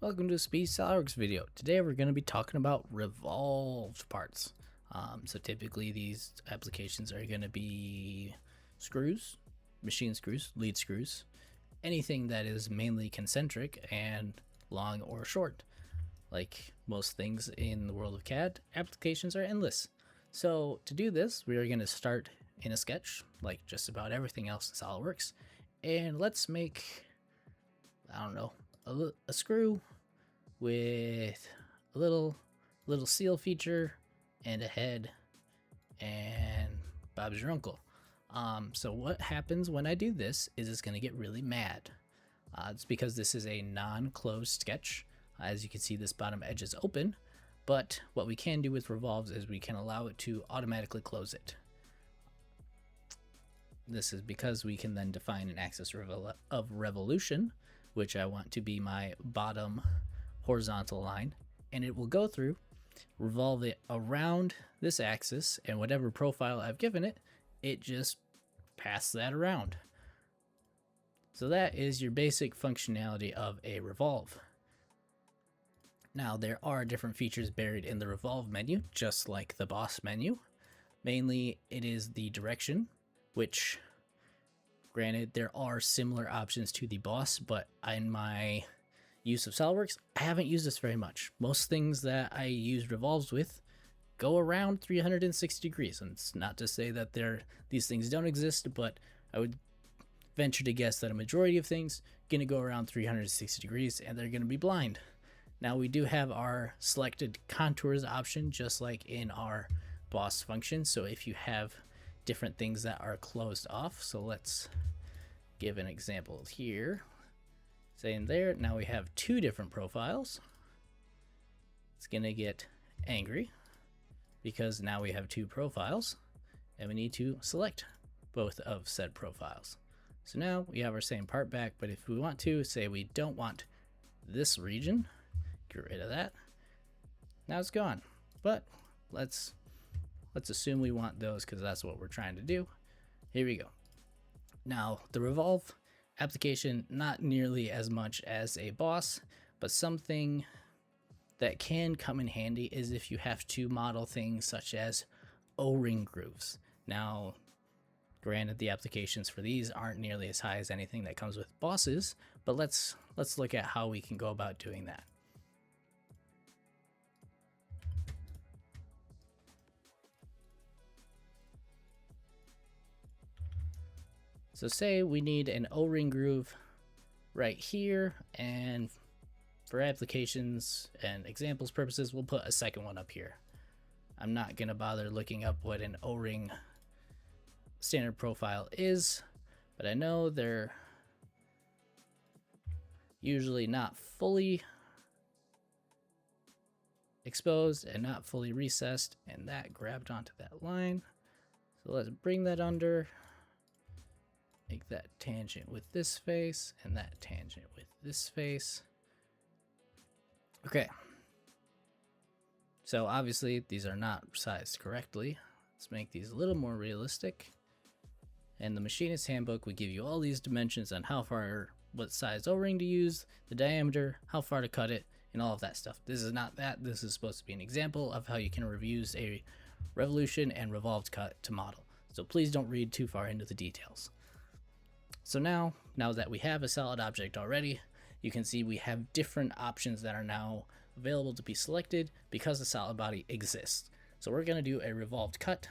Welcome to Speed SolidWorks video. Today we're going to be talking about revolved parts. So typically these applications are going to be screws, machine screws, lead screws, anything that is mainly concentric and long or short. Like most things in the world of CAD, applications are endless. So to do this, we are going to start in a sketch, like just about everything else in SolidWorks, and let's make, I don't know, a screw with a little seal feature and a head, and Bob's your uncle. So what happens when I do this is it's going to get really mad. It's because this is a non-closed sketch. As you can see, this bottom edge is open, but what we can do with revolves is we can allow it to automatically close it. This is because we can then define an axis of revolution, which I want to be my bottom horizontal line, and it will go through, revolve it around this axis, and whatever profile I've given it, it just passes that around. So that is your basic functionality of a revolve. Now there are different features buried in the revolve menu, just like the boss menu. Mainly it is the direction, which granted there are similar options to the boss, but in my use of SolidWorks, I haven't used this very much. Most things that I use revolves with go around 360 degrees. And it's not to say that these things don't exist, but I would venture to guess that a majority of things are going to go around 360 degrees and they're going to be blind. Now we do have our selected contours option, just like in our boss function. So if you have different things that are closed off, so let's give an example here. Saying there, now we have two different profiles. It's gonna get angry because now we have two profiles and we need to select both of said profiles. So now we have our same part back, but if we want to say we don't want this region, get rid of that. Now it's gone, but let's assume we want those because that's what we're trying to do. Here we go. Now the revolve application, not nearly as much as a boss, but something that can come in handy is if you have to model things such as O-ring grooves. Now, granted, the applications for these aren't nearly as high as anything that comes with bosses, but let's look at how we can go about doing that. So say we need an O-ring groove right here, and for applications and examples purposes, we'll put a second one up here. I'm not gonna bother looking up what an O-ring standard profile is, but I know they're usually not fully exposed and not fully recessed, and that grabbed onto that line. So let's bring that under. Make that tangent with this face and that tangent with this face. Okay. So obviously these are not sized correctly. Let's make these a little more realistic. And the machinist handbook would give you all these dimensions on how far, what size O-ring to use, the diameter, how far to cut it, and all of that stuff. This is not that. This is supposed to be an example of how you can reuse a revolution and revolved cut to model. So please don't read too far into the details. So now that we have a solid object already, you can see we have different options that are now available to be selected because the solid body exists. So we're going to do a revolved cut,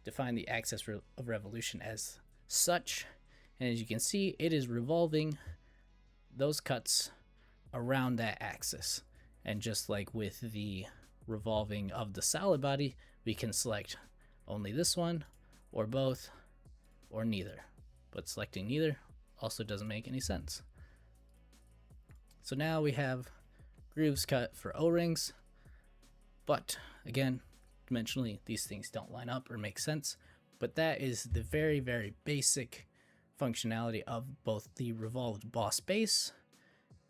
define the axis of revolution as such, and as you can see, it is revolving those cuts around that axis. And just like with the revolving of the solid body, we can select only this one, or both, or neither. But selecting neither also doesn't make any sense. So now we have grooves cut for O-rings, but again, dimensionally, these things don't line up or make sense. But that is the very, very basic functionality of both the revolved boss base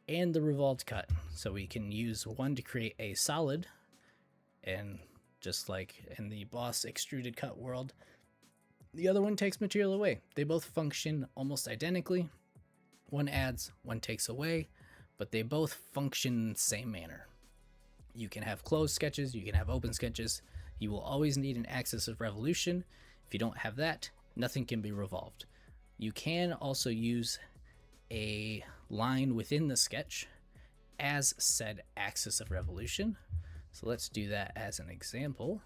and the revolved cut. So we can use one to create a solid, and just like in the boss extruded cut world, the other one takes material away. They both function almost identically. One adds, one takes away, but they both function in the same manner. You can have closed sketches, you can have open sketches. You will always need an axis of revolution. If you don't have that, nothing can be revolved. You can also use a line within the sketch as said axis of revolution. So let's do that as an example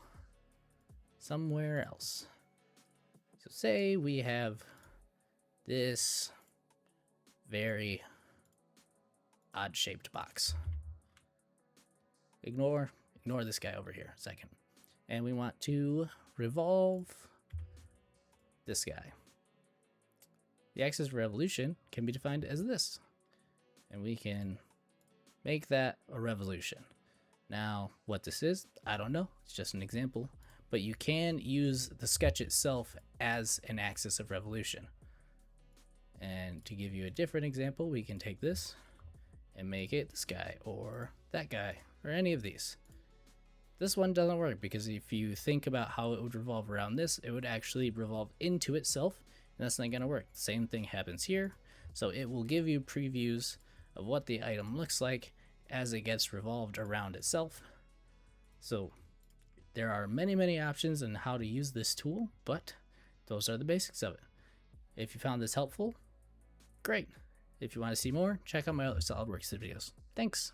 somewhere else. So say we have this very odd shaped box. Ignore this guy over here a second. And we want to revolve this guy. The axis of revolution can be defined as this. And we can make that a revolution. Now, what this is, I don't know. It's just an example. But you can use the sketch itself as an axis of revolution. And to give you a different example, we can take this and make it this guy or that guy or any of these. This one doesn't work because if you think about how it would revolve around this, it would actually revolve into itself, and that's not going to work. The same thing happens here. So it will give you previews of what the item looks like as it gets revolved around itself. So there are many options on how to use this tool, but those are the basics of it. If you found this helpful, great. If you want to see more, check out my other SOLIDWORKS videos. Thanks.